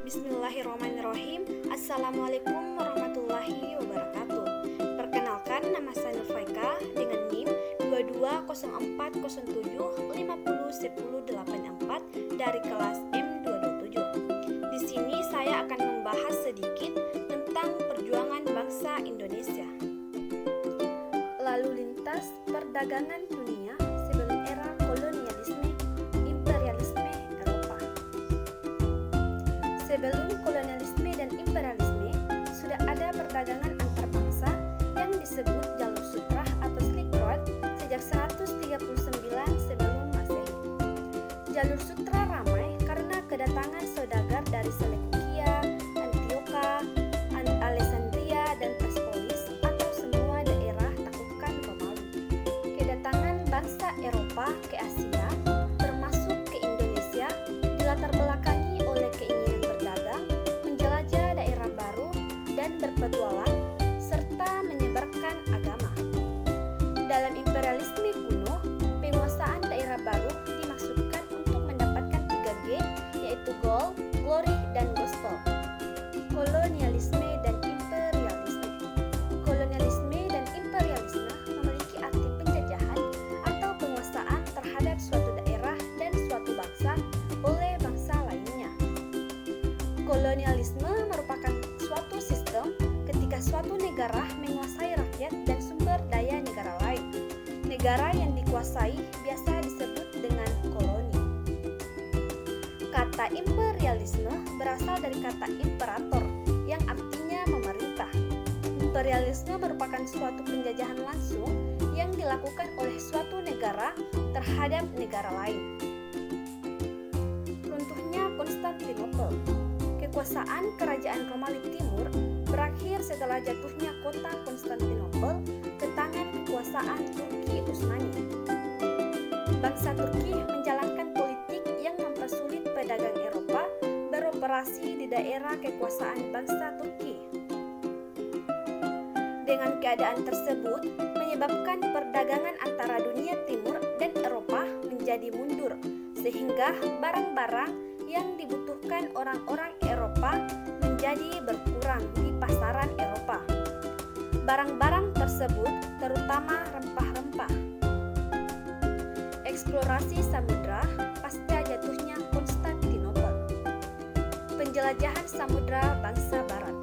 Bismillahirrahmanirrahim. Assalamualaikum warahmatullahi wabarakatuh. Perkenalkan, nama saya Nurfaika dengan NIM 220407501084 dari kelas M227. Di sini saya akan membahas sedikit tentang perjuangan bangsa Indonesia. Lalu lintas perdagangan dunia sebelum era kolonialisme imperialisme Eropa. Sebelum kolonialisme dan imperialisme, sudah ada perdagangan antar bangsa yang disebut jalur sutra atau Silk Road sejak 139 sebelum Masehi. Jalur sutra ramai karena kedatangan saudagar dari Seleukia, Antioquia, Alexandria, dan Persepolis atau semua daerah taklukan Romawi. Kedatangan bangsa Eropa ke Asia, termasuk ke Indonesia, dilatar belakangi oleh keinginan berdagang, menjelajah daerah baru, dan berpetualang, serta menyebarkan agama. Dalam imperialisme kuno, penguasaan daerah baru dimaksudkan untuk mendapatkan 3G, yaitu gold, glory, dan gospel. Kolonialisme dan imperialisme. Kolonialisme dan imperialisme memiliki arti penjajahan atau penguasaan terhadap suatu daerah dan suatu bangsa oleh bangsa lainnya. Kolonialisme merupakan suatu sistem ketika suatu negara menguasai rakyat dan sumber daya negara lain. Negara yang dikuasai biasa disebut dengan koloni. Kata imperialisme berasal dari kata imperator yang artinya memerintah. Imperialisme merupakan suatu penjajahan langsung yang dilakukan oleh suatu negara terhadap negara lain. Runtuhnya Konstantinopel. Kekuasaan kerajaan Romawi Timur berakhir setelah jatuhnya kota Konstantinopel ke tangan kekuasaan Turki Utsmani. Bangsa Turki menjalankan politik yang mempersulit pedagang Eropa beroperasi di daerah kekuasaan bangsa Turki. Dengan keadaan tersebut, menyebabkan perdagangan antara dunia timur dan Eropa menjadi mundur, sehingga barang-barang yang dibutuhkan orang-orang Eropa menjadi berkurang di pasaran Eropa. Barang-barang tersebut terutama rempah-rempah. Eksplorasi samudra pasca jatuhnya Konstantinopel. Penjelajahan samudra bangsa barat.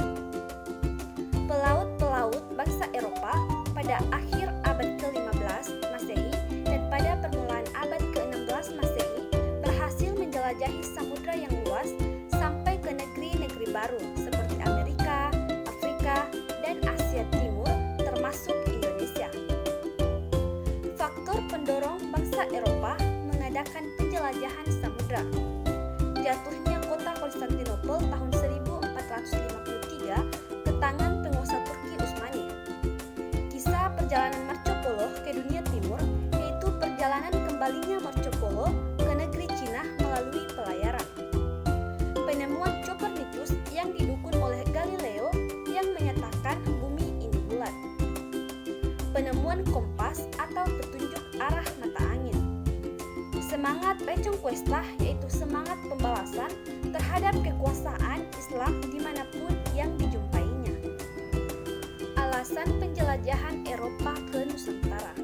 Pelaut-pelaut bangsa Eropa pada akhir abad ke-15 Masehi dan pada permulaan abad ke-16 Masehi berhasil menjelajahi samudra yang luas sampai ke negeri-negeri baru seperti Amerika, Afrika, dan Asia Timur termasuk Indonesia. Faktor pendorong bangsa Eropa mengadakan penjelajahan samudra. Jatuhnya kota Konstantinopel tahun 1453 ke tangan penguasa Turki Utsmani. Kisah perjalanan Marco Polo ke dunia timur yaitu perjalanan kembalinya Marco Polo ke negeri Cina melalui pelayaran. Penemuan Copernicus yang didukung oleh Galileo yang menyatakan bumi ini bulat. Penemuan kompas atau petunjuk arah mata angin. Semangat Reconquista yaitu semangat pembalasan terhadap kekuasaan Islam dimanapun yang dijumpainya. Alasan penjelajahan Eropa ke Nusantara.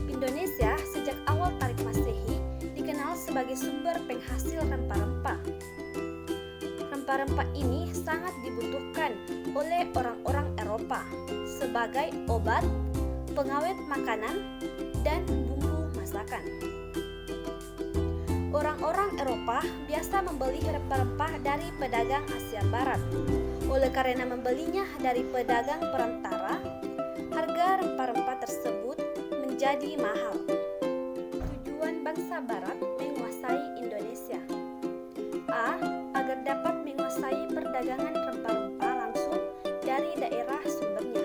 Indonesia sejak awal tarik Masehi dikenal sebagai sumber penghasil rempah-rempah. Rempah-rempah ini sangat dibutuhkan oleh orang-orang Eropa sebagai obat, pengawet makanan, dan bumbu masakan. Orang-orang Eropa biasa membeli rempah-rempah dari pedagang Asia Barat. Oleh karena membelinya dari pedagang perantara, harga rempah-rempah tersebut menjadi mahal. Tujuan bangsa Barat menguasai Indonesia. A. Agar dapat menguasai perdagangan rempah-rempah langsung dari daerah sumbernya.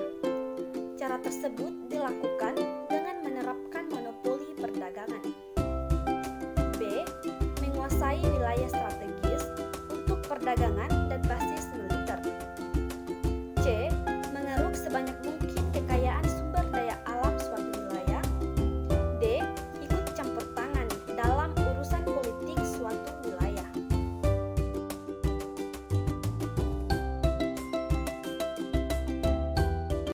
Cara tersebut dilakukan dengan menerapkan monopoli perdagangan. B. Menguasai wilayah strategis untuk perdagangan